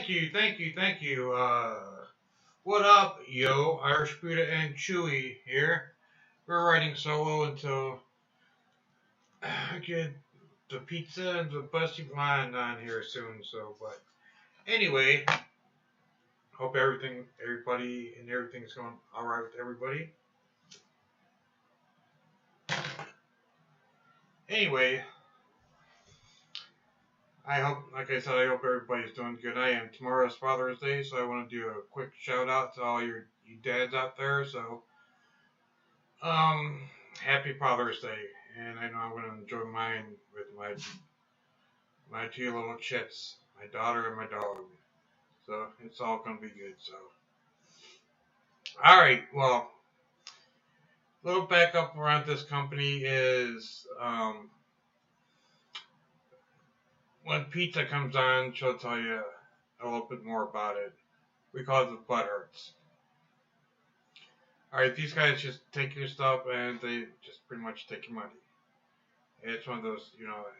thank you. What up, yo? Irish Buddha and Chewy here. We're riding solo until I get the pizza and the busty blind on here soon. So, but anyway, hope everything's going all right with everybody. Anyway, like I said, I hope everybody's doing good. I am. Tomorrow's Father's Day, so I want to do a quick shout out to all you dads out there. So, happy Father's Day, and I know I'm gonna enjoy mine with my two little chits, my daughter and my dog. So it's all gonna be good. So, all right. Well, a little backup around this company is when pizza comes on, she'll tell you a little bit more about it. We call it the butt hurts. Alright, these guys just take your stuff and they just pretty much take your money. It's one of those,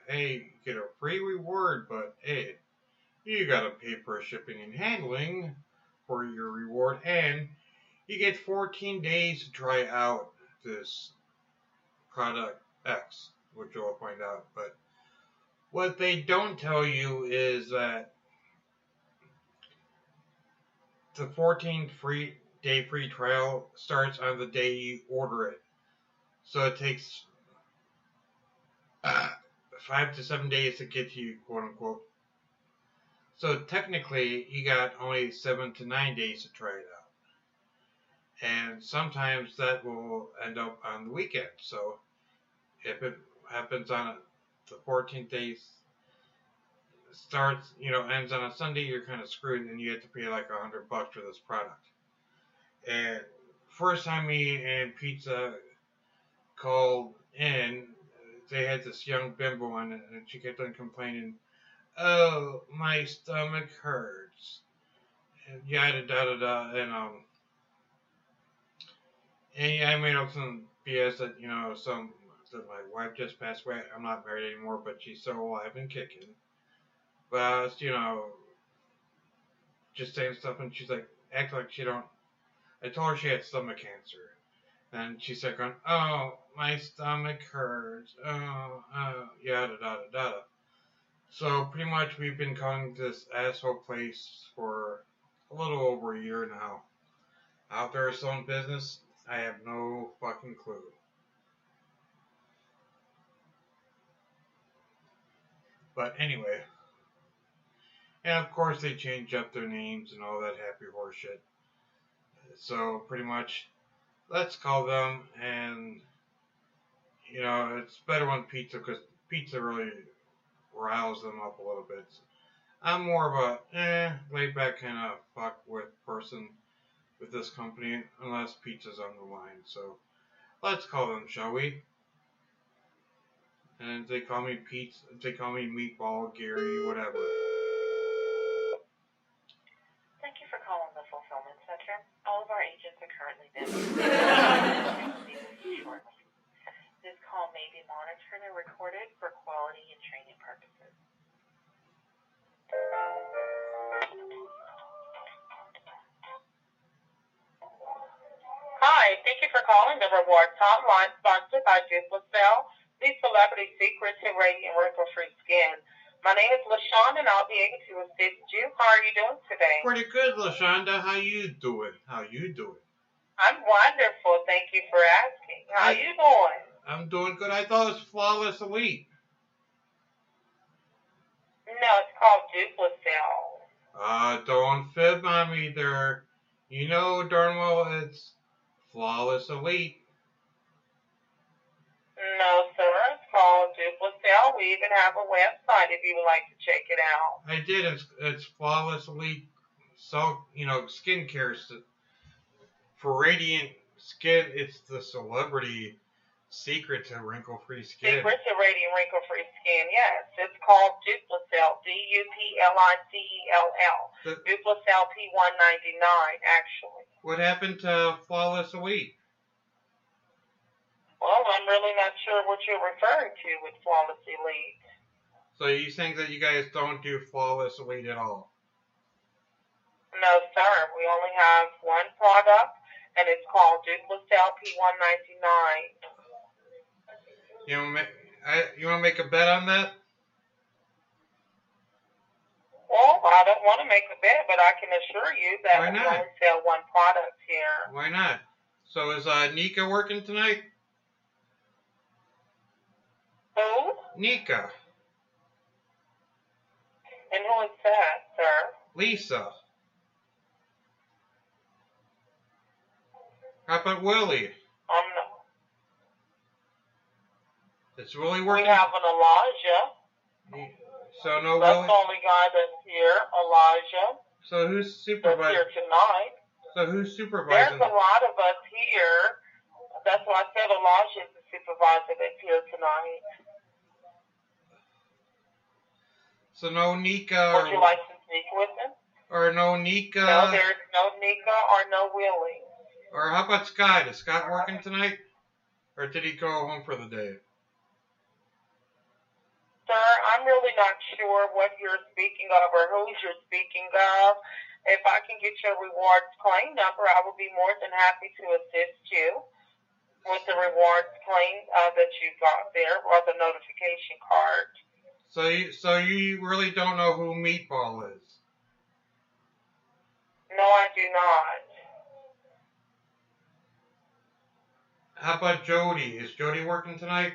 hey, you get a free reward, but hey, you gotta pay for shipping and handling for your reward, and you get 14 days to try out this product X, which you'll find out. But what they don't tell you is that the 14-day free trial starts on the day you order it. So it takes 5 to 7 days to get to you, quote unquote. So technically, you got only 7 to 9 days to try it out. And sometimes that will end up on the weekend. So if it happens on the 14th day starts, ends on a Sunday, you're kind of screwed, and you have to pay like $100 for this product. And first time me and Pizza called in, they had this young bimbo on it, and she kept on complaining, "Oh, my stomach hurts," and yada da da da, and I made up some BS that that my wife just passed away. I'm not married anymore, but she's still alive and kicking. But I was, just saying stuff, and she's like, act like she don't. I told her she had stomach cancer, and she said, going, "Oh, my stomach hurts. Oh, yada da da da." So pretty much we've been calling this asshole place for a little over a year now. Out there still in business? I have no fucking clue. But anyway, and of course they change up their names and all that happy horse shit. So pretty much, let's call them, and it's better when pizza, because pizza really riles them up a little bit. I'm more of a laid back kind of fuck with person with this company, unless pizza's on the line. So let's call them, shall we? And they call me Pizza, they call me Meatball, Gary, whatever. Thank you for calling the Fulfillment Center. All of our agents are currently busy. Shortly. This call may be monitored and recorded for quality and training purposes. Hi, thank you for calling the Rewards Hotline, sponsored by Duplacell, the celebrity secrets to radiant wrinkle-free skin. My name is LaShonda, and I'll be able to assist you. How are you doing today? Pretty good, LaShonda. How you doing? I'm wonderful. Thank you for asking. How you doing? I'm doing good. I thought it was Flawless Elite. No, it's called Duplacell. Don't fib on me there. You know darn well it's Flawless Elite. No, sir. It's called Duplacell. We even have a website if you would like to check it out. I did. It's Flawless Elite. So, skincare for radiant skin. It's the celebrity secret to wrinkle-free skin. Secret to radiant wrinkle-free skin, yes. It's called Duplacell. Duplicell. Duplacell P199, actually. What happened to Flawless Elite? Well, I'm really not sure what you're referring to with Flawless Elite. So you think that you guys don't do Flawless Elite at all? are. We only have one product, and it's called Duplicel P199. You want to make a bet on that? Well, I don't want to make a bet, but I can assure you that we only sell one product here. Why not? So is Nika working tonight? Who? Nika. And who is that, sir? Lisa. How about Willie? No. It's Willie working? We have an Elijah. So no That's Willie? the only guy that's here, Elijah. So who's supervising? That's here tonight. So who's supervising? There's a lot of us here. That's why I said Elijah is the supervisor that's here tonight. So no Nika? Would you like to speak with him? Or no Nika? No, there's no Nika or no Willie. Or how about Scott? Is Scott working tonight? Or did he go home for the day? Sir, I'm really not sure what you're speaking of or who you're speaking of. If I can get your rewards claim number, I will be more than happy to assist you with the rewards claim that you got there, or the notification card. So you really don't know who Meatball is? No, I do not. How about Jody? Is Jody working tonight?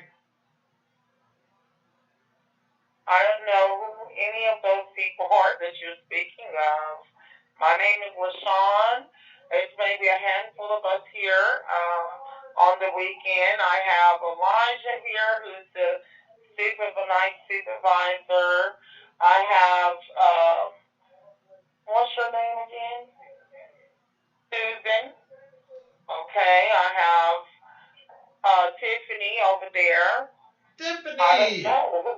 I don't know who any of those people are that you're speaking of. My name is LaShawn. There's maybe a handful of us here on the weekend. I have Elijah here, who's the night supervisor. I have, what's your name again? Susan. Okay, I have Tiffany over there. Tiffany! I don't know.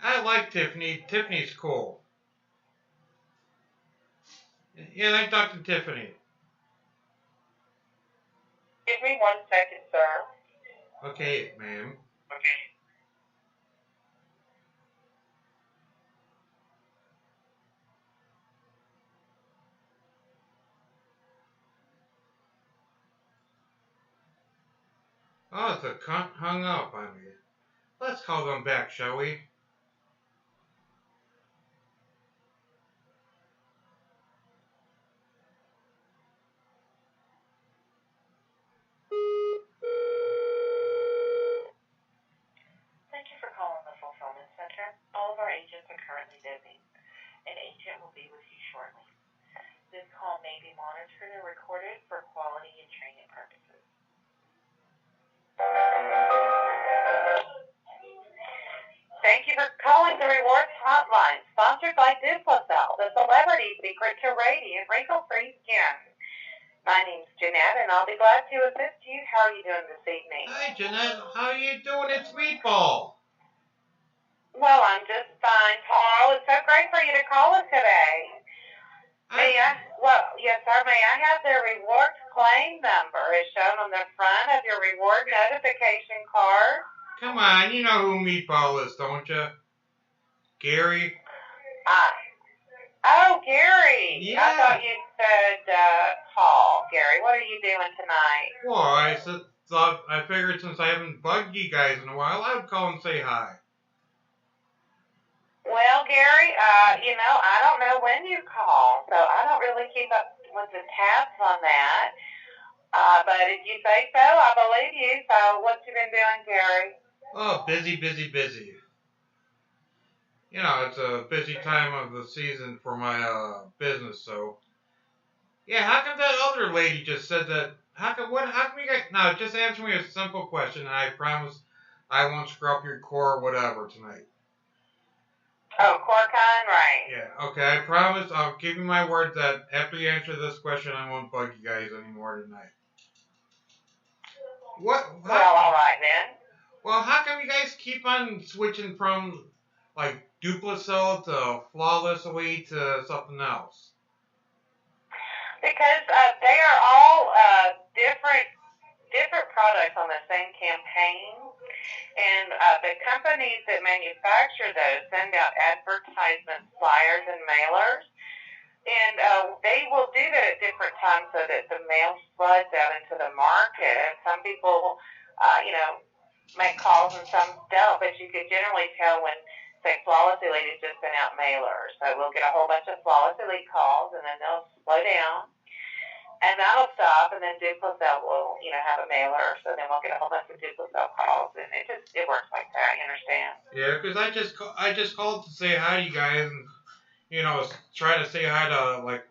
I like Tiffany. Tiffany's cool. Yeah, I talked to Tiffany. Give me 1 second, sir. Okay, ma'am. Okay. Oh, the cunt hung up on me. Let's call them back, shall we? Thank you for calling the Fulfillment Center. All of our agents are currently busy. An agent will be with you shortly. This call may be monitored and recorded for quality and training purposes. Thank you for calling the Rewards Hotline, sponsored by Duplicel, the celebrity secret to radiant wrinkle-free skin. My name's Jeanette, and I'll be glad to assist you. How are you doing this evening? Hi, Jeanette. How are you doing? It's Meatball. Well, I'm just fine, Paul. It's so great for you to call us today. Yes, sir. May I have the rewards claim number as shown on the front of your reward notification card? Come on, you know who Meatball is, don't you? Gary? Oh, Gary. Yeah. I thought you said Paul. Gary, what are you doing tonight? Well, I figured since I haven't bugged you guys in a while, I would call and say hi. Well, Gary, I don't know when you call, so I don't really keep up with the tabs on that. But if you say so, I believe you. So what you been doing, Gary? Oh, busy, busy, busy. You know, it's a busy time of the season for my business, so. Yeah, how come that other lady just said that? How come you guys, now just answer me a simple question, and I promise I won't screw up your core or whatever tonight. Oh, Corcon, right. Yeah, okay, I promise, I'll give you my word that after you answer this question, I won't bug you guys anymore tonight. Well, all right then. Well, how come you guys keep on switching from, like, Duplicel to Flawlessly to something else? Because they are all different products on the same campaign, and the companies that manufacture those send out advertisement flyers and mailers, and they so that the mail floods out into the market. Some people, make calls and some don't, but you could generally tell when, say, Flawless Elite has just sent out mailers. So we'll get a whole bunch of Flawless Elite calls, and then they'll slow down. And that'll stop, and then Duplicell will, have a mailer, so then we'll get a whole bunch of Duplicell calls, and it works like that, you understand? Yeah, because I just called to say hi to you guys, and try to say hi to like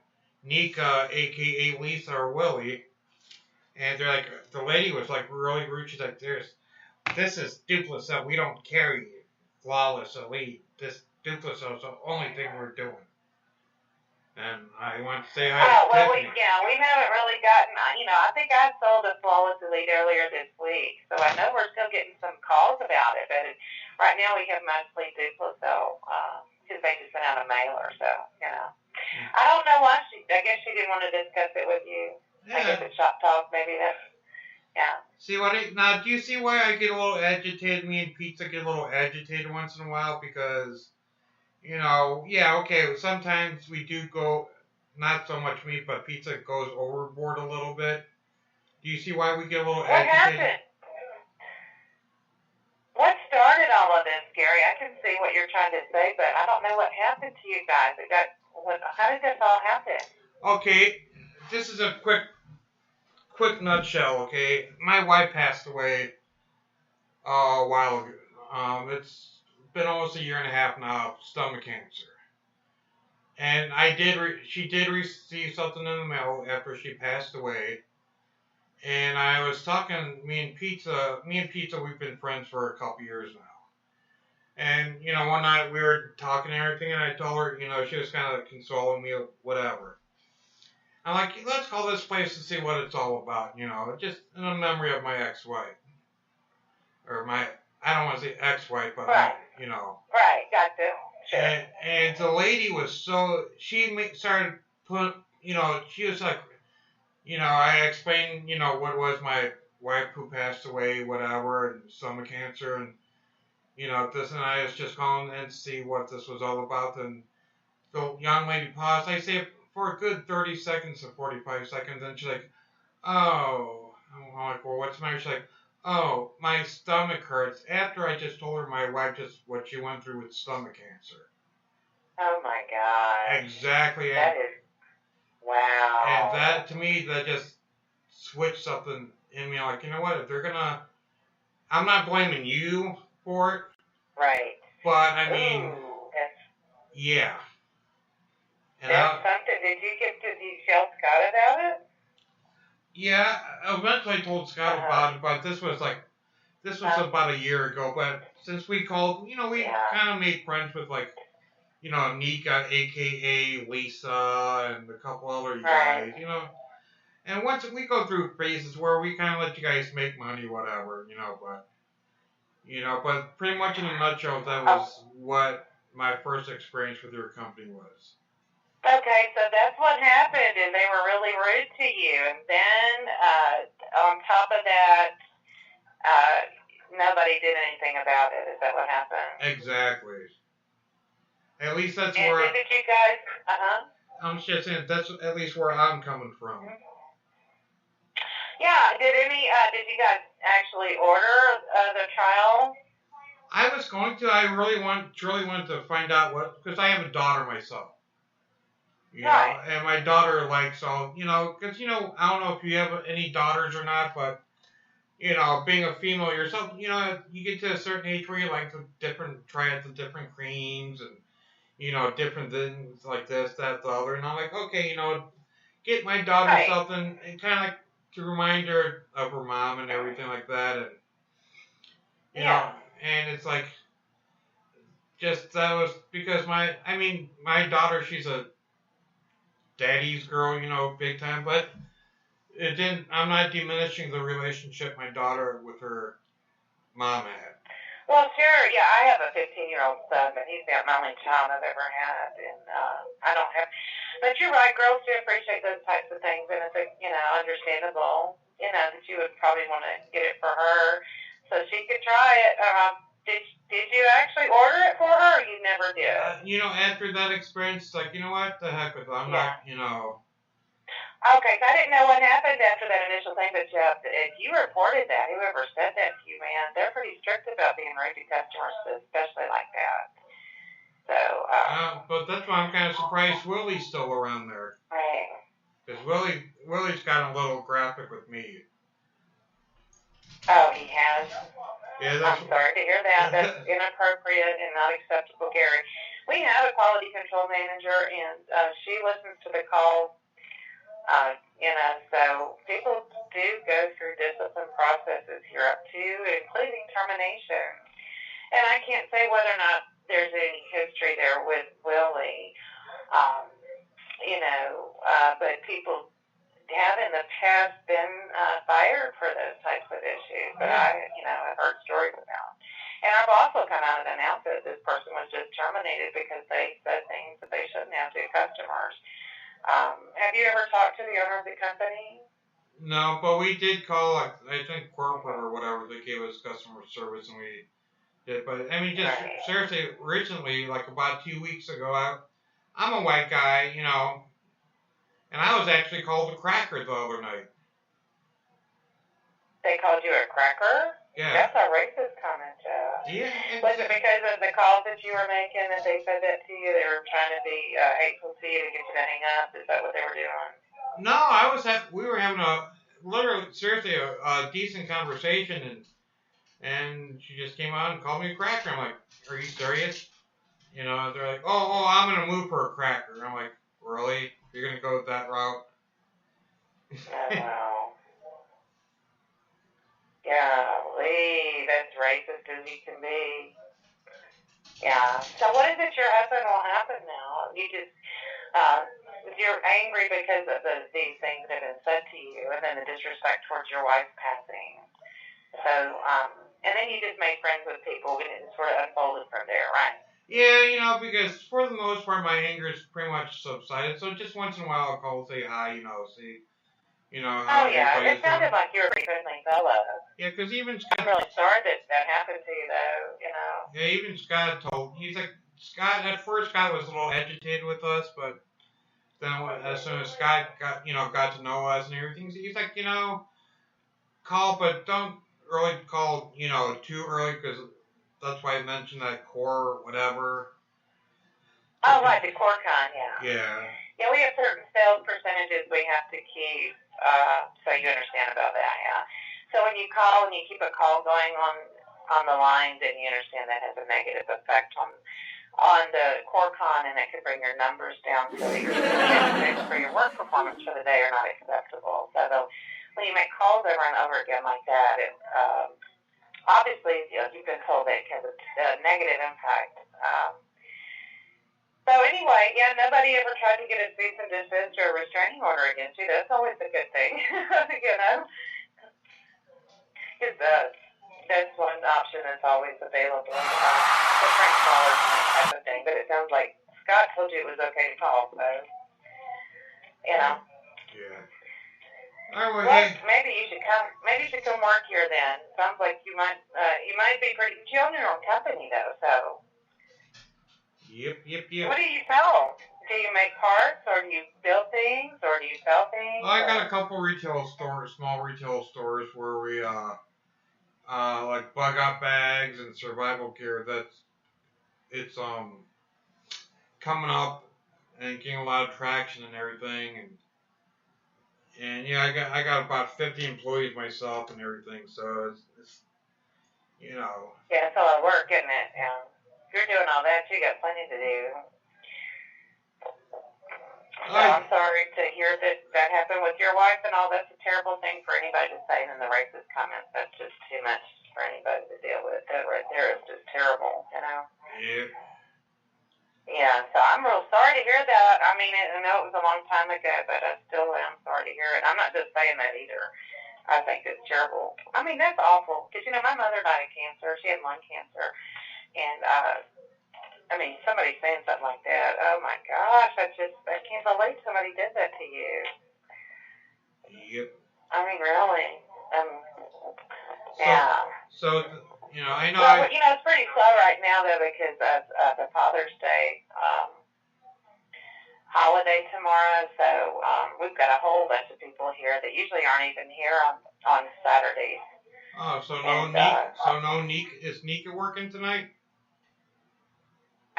Nika, aka Lisa or Willie, and they're like, the lady was like really rude. She's like, this is Duplicell. We don't carry Flawless Elite. This Duplicell is the only thing we're doing. And I want to say hi to Tiffany. We haven't really gotten, I think I sold a Flawless Elite earlier this week, so I know we're still getting some calls about it, but right now we have mostly Duplicell, because they just sent out a mailer, so, I don't know why I guess she didn't want to discuss it with you. Yeah. I guess it's shop talk, maybe that's, yeah. See now do you see why I get a little agitated, me and Pizza get a little agitated once in a while, because sometimes we do go, not so much me, but Pizza goes overboard a little bit. Do you see why we get a little agitated? What happened? What started all of this, Gary? I can see what you're trying to say, but I don't know what happened to you guys. How did this all happen? Okay, this is a quick nutshell, okay? My wife passed away a while ago. It's been almost a year and a half now of stomach cancer. And she did receive something in the mail after she passed away. And I was talking, me and Pizza, we've been friends for a couple years now. And, one night we were talking and everything, and I told her, she was kind of consoling me, whatever. I'm like, let's call this place to see what it's all about, just in a memory of my ex-wife. Or I don't want to say ex-wife, but, right. Right, gotcha. Sure. And the lady was she started she was like, I explained, what was my wife who passed away, whatever, and stomach cancer, and, this, and I was just calling in to see what this was all about, and the young lady paused. I say for a good 30 seconds to 45 seconds, and she's like, oh, I'm like, well, what's the matter? She's like, oh, my stomach hurts. After I just told her my wife just what she went through with stomach cancer. Oh my God. Exactly. That is, wow. And that, to me, that just switched something in me. Like, you know what? If they're gonna, I'm not blaming you for it. Right. But I mean, yeah. And that's something. Did you tell Scott about it? Yeah, eventually I told Scott about it, but this was about a year ago. But since we called, we kind of made friends with, like, Nika, a.k.a. Lisa, and a couple other guys, And once we go through phases where we kind of let you guys make money, whatever, but pretty much in a nutshell, that was what my first experience with your company was. Okay, so that's what happened, and they were really rude to you. And then, on top of that, nobody did anything about it. Is that what happened? Exactly. At least that's and where... And did you guys... I'm just saying, that's at least where I'm coming from. Yeah, did you guys actually order the trial? I was going to. I really wanted to find out because I have a daughter myself. Right. And my daughter likes all, because, I don't know if you have any daughters or not, but, being a female yourself, you get to a certain age where you like to try out the different creams and, different things like this, that, the other. And I'm like, okay, get my daughter something and kind of like to remind her of her mom and everything like that. And, you know, and it's like, just that was because my daughter, she's a daddy's girl, big time, but I'm not diminishing the relationship my daughter with her mom had. Well, sure, yeah, I have a 15-year-old son, but he's the only child I've ever had, and I don't have, but you're right, girls do appreciate those types of things, and it's, understandable, that you would probably want to get it for her, so she could try it. Did you actually order it for her, or you never did? After that experience, it's like, you know what, the heck with it, I'm not, Okay, so I didn't know what happened after that initial thing, but if you reported that, whoever said that to you, man, they're pretty strict about being rude to customers, especially like that. So, but that's why I'm kind of surprised Willie's still around there. right. Because Willie's gotten a little graphic with me. Oh, he has? Yeah, I'm sorry to hear that. That's inappropriate and not acceptable, Gary. We have a quality control manager, and she listens to the calls. So people do go through discipline processes here up to, including termination. And I can't say whether or not there's any history there with Willie, but people have in the past been fired for those types of issues that I've heard stories about. And our boss will come out and announce that this person was just terminated because they said things that they shouldn't have to customers. Have you ever talked to the owner of the company? No, but we did call, I think, corporate or whatever. They gave us customer service, and we did. But, I mean, just seriously, recently, like about 2 weeks ago, I'm a white guy, and I was actually called a cracker the other night. They called you a cracker? Yeah. That's a racist comment, Joe. Yeah. Was it because of the calls that you were making that they said that to you? They were trying to be hateful to you to get you to hang up? Is that what they were doing? No, we were having seriously, a decent conversation, and she just came out and called me a cracker. I'm like, are you serious? They're like, oh, I'm going to move for a cracker. I'm like, really? You're going to go that route? Oh, wow. Golly, that's racist as you can be. Yeah. So what is it your husband will happen now? You're angry because of these things that have been said to you, and then the disrespect towards your wife's passing. So, and then you just made friends with people, and it sort of unfolded from there, right? Yeah, because for the most part, my anger is pretty much subsided. So just once in a while, I'll call and say hi, see, how it sounded like you were a pretty friendly fellow. Yeah, because even Scott... I'm really sorry that happened to you, though, Yeah, even Scott he's like, at first Scott was a little agitated with us, but then as soon as Scott got to know us and everything, he's like, call, but don't really call, too early, because that's why I mentioned that core whatever. Oh, right, the core con, yeah. Yeah. Yeah, we have certain sales percentages we have to keep, so you understand about that, yeah. So when you call and you keep a call going on the line, then you understand that has a negative effect on the core con, and that could bring your numbers down so that your statistics for your work performance for the day are not acceptable. So when you make calls over and over again like that, obviously you've been told that it has a negative impact. So anyway, yeah, nobody ever tried to get a cease and desist or a restraining order against you. That's always a good thing, Because that's one option that's always available. Different callers and that type of thing. But it sounds like Scott told you it was okay to call, so, Yeah. Well, maybe you should come. Maybe you should come work here then. Sounds like you might be pretty. You own your own company though, so. Yep. What do you sell? Do you make parts, or do you build things, or do you sell things? Well, I got a couple retail stores, small retail stores, where we like bug out bags and survival gear. It's coming up and getting a lot of traction and everything, and yeah, I got about 50 employees myself and everything, so it's Yeah, it's a lot of work, isn't it? Yeah. If you're doing all that, you got plenty to do. So I'm sorry to hear that happened with your wife and all. That's a terrible thing for anybody to say in the racist comments. That's just too much for anybody to deal with. That right there is just terrible, Yeah. Yeah, so I'm real sorry to hear that. I mean, I know it was a long time ago, but I still am sorry to hear it. I'm not just saying that either. I think it's terrible. I mean, that's awful. Because, my mother died of cancer. She had lung cancer. And, I mean, somebody saying something like that, oh my gosh, I can't believe somebody did that to you. Yep. I mean, really. Yeah. So, I know. Well, it's pretty slow right now, though, because of the Father's Day. holiday tomorrow, so we've got a whole bunch of people here that usually aren't even here on Saturdays. Oh, so no Neek. Is Nika working tonight?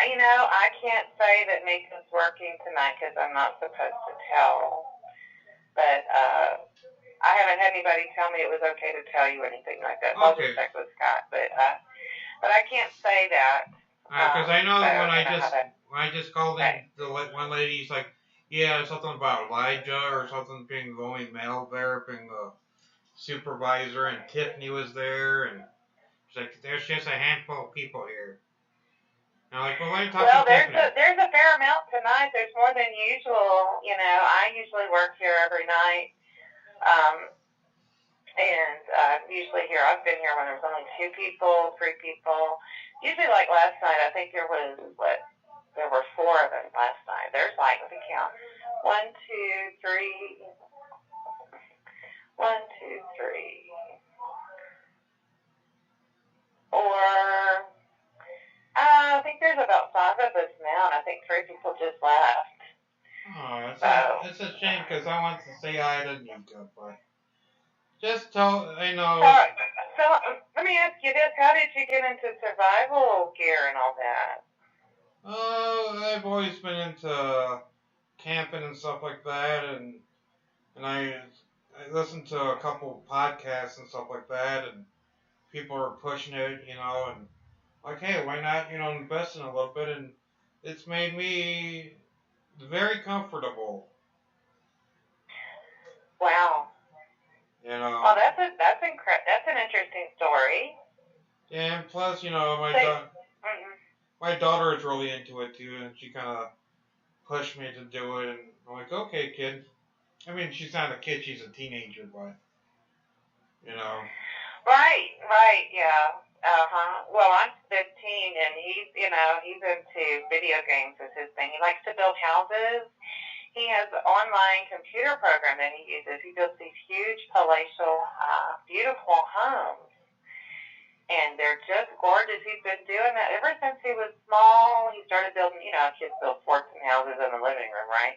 I can't say that Nika's working tonight because I'm not supposed to tell. But I haven't had anybody tell me it was okay to tell you anything like that. So I'll just check with Scott. But I can't say that. Because I know when I just called in, the one lady's like, yeah, something about Elijah or something being the only male there, being the supervisor, and Tiffany was there, and she's like, there's just a handful of people here. And I'm like, well, why are you talking to Tiffany? There's a fair amount tonight. There's more than usual. I usually work here every night. And usually here, I've been here when there was only 2 people, 3 people. Usually, like last night, I think there were 4 of them last night. There's let me count. 1, 2, 3. 1, 2, 3. 4. I think there's about 5 of us now, and I think 3 people just left. Oh, it's a shame because I want to say hi to Nika, but just I know. So let me ask you this: how did you get into survival gear and all that? I've always been into camping and stuff like that, and I listened to a couple podcasts and stuff like that, and people are pushing it, and like, hey, why not, invest in a little bit, and it's made me very comfortable. Wow. Well, that's an interesting story. Yeah, and plus, my daughter is really into it too, and she kind of pushed me to do it, and I'm like, okay, kid. I mean, she's not a kid; she's a teenager, but Right, yeah. Well, I'm 15, and he's into video games as his thing. He likes to build houses. He has an online computer program that he uses. He builds these huge palatial, beautiful homes. And they're just gorgeous. He's been doing that ever since he was small. He started building, kids build forts and houses in the living room, right?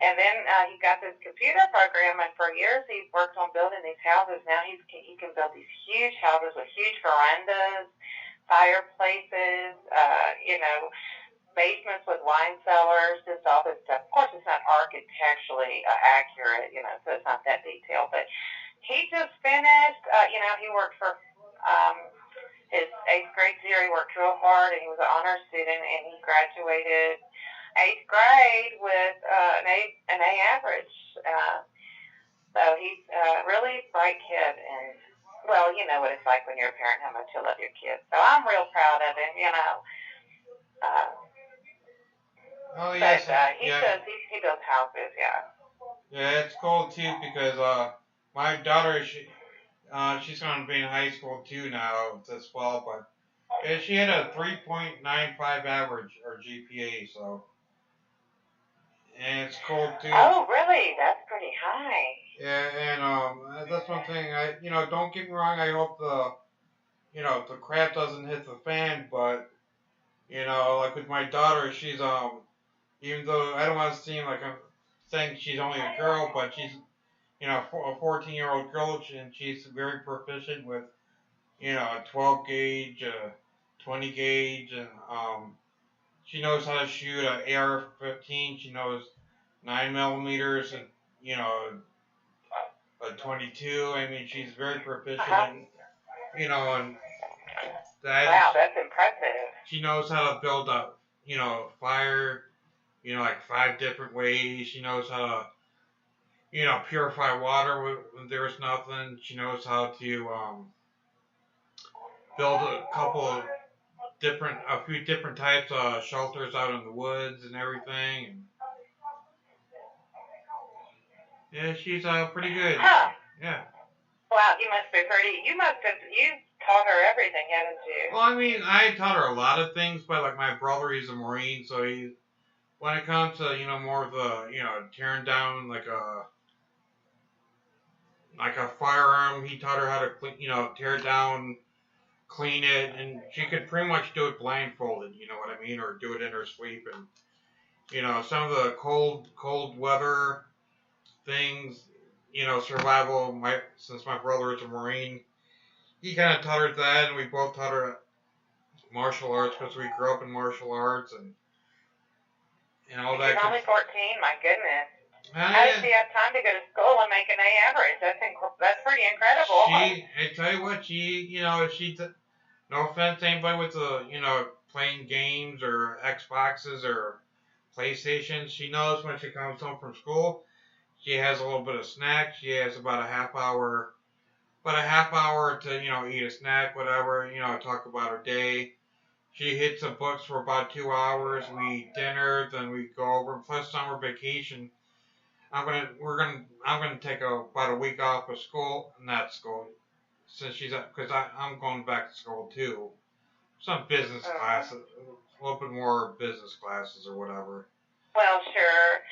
And then he got this computer program, and for years he's worked on building these houses. Now he can build these huge houses with huge verandas, fireplaces, basements with wine cellars, just all this stuff. Of course, it's not architecturally accurate, so it's not that detailed. But he just finished, he worked for his 8th grade year. He worked real hard, and he was an honor student, and he graduated 8th grade with an A average. So he's a really bright kid, and well, you know what it's like when you're a parent, how much you love your kids. So I'm real proud of him, Oh yes, but he builds houses, yeah. Yeah, it's cool too because my daughter she's gonna be in high school too now this fall, but she had a 3.95 average or GPA, so and it's cool too. Oh really? That's pretty high. Yeah, and that's one thing. Don't get me wrong. I hope the crap doesn't hit the fan, but like with my daughter, she's even though I don't want to seem like I'm saying she's only a girl, but she's a 14-year-old girl, and she's very proficient with a 12 gauge, 20 gauge, and she knows how to shoot an AR-15. She knows 9 millimeters, and a 22. I mean, she's very proficient, and that. Wow, that's impressive. She knows how to build a fire, like 5 different ways. She knows how to purify water when there's nothing. She knows how to build a few different types of shelters out in the woods and everything. And yeah, she's pretty good. Huh. Yeah. Wow, you taught her everything, haven't you? Well, I mean, I taught her a lot of things, but like my brother, he's a Marine, so when it comes to more of the tearing down like a firearm, he taught her how to tear it down, clean it, and she could pretty much do it blindfolded, you know what I mean, or do it in her sleep, and You know, some of the cold weather things. You know, survival. Since my brother is a Marine, he kind of taught her that, and we both taught her martial arts because we grew up in martial arts and all that. She's only 14. My goodness. How Yeah. does she have time to go to school and make an A average? That's pretty incredible. I tell you what, no offense to anybody with playing games or Xboxes or PlayStations. She knows when she comes home from school, she has a little bit of snack. She has about a half hour to, eat a snack, whatever, talk about her day. She hits the books for about 2 hours. We eat dinner, then we go over. Plus summer vacation, I'm gonna take about a week off of school, not school, since because I'm going back to school too. Some business classes, a little bit more business classes or whatever. Well, sure.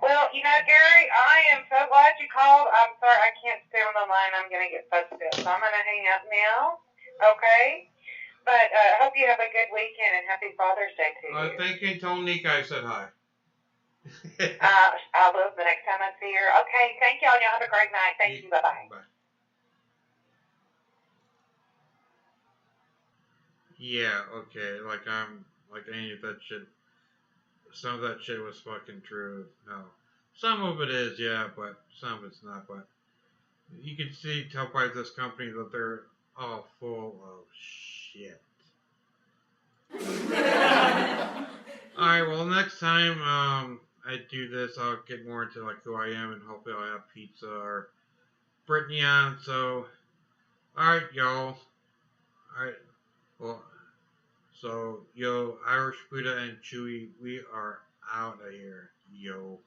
Well, Gary, I am so glad you called. I'm sorry I can't stay on the line. I'm going to get frustrated, so I'm going to hang up now. Okay? But I hope you have a good weekend and happy Father's Day to you. Thank you. Tell Nika I said hi. I will the next time I see her. Okay, thank y'all. Y'all have a great night. Thank you. Bye-bye. Bye. Yeah, okay. Like any of that shit. Some of that shit was fucking true. No. Some of it is, yeah, but some of it's not. But you can tell by this company that they're all full of shit. Alright, well, next time I do this, I'll get more into like who I am, and hopefully I'll have pizza or Brittany on. So, alright, y'all. Alright, well, so, yo, Irish Buddha and Chewy, we are out of here, yo.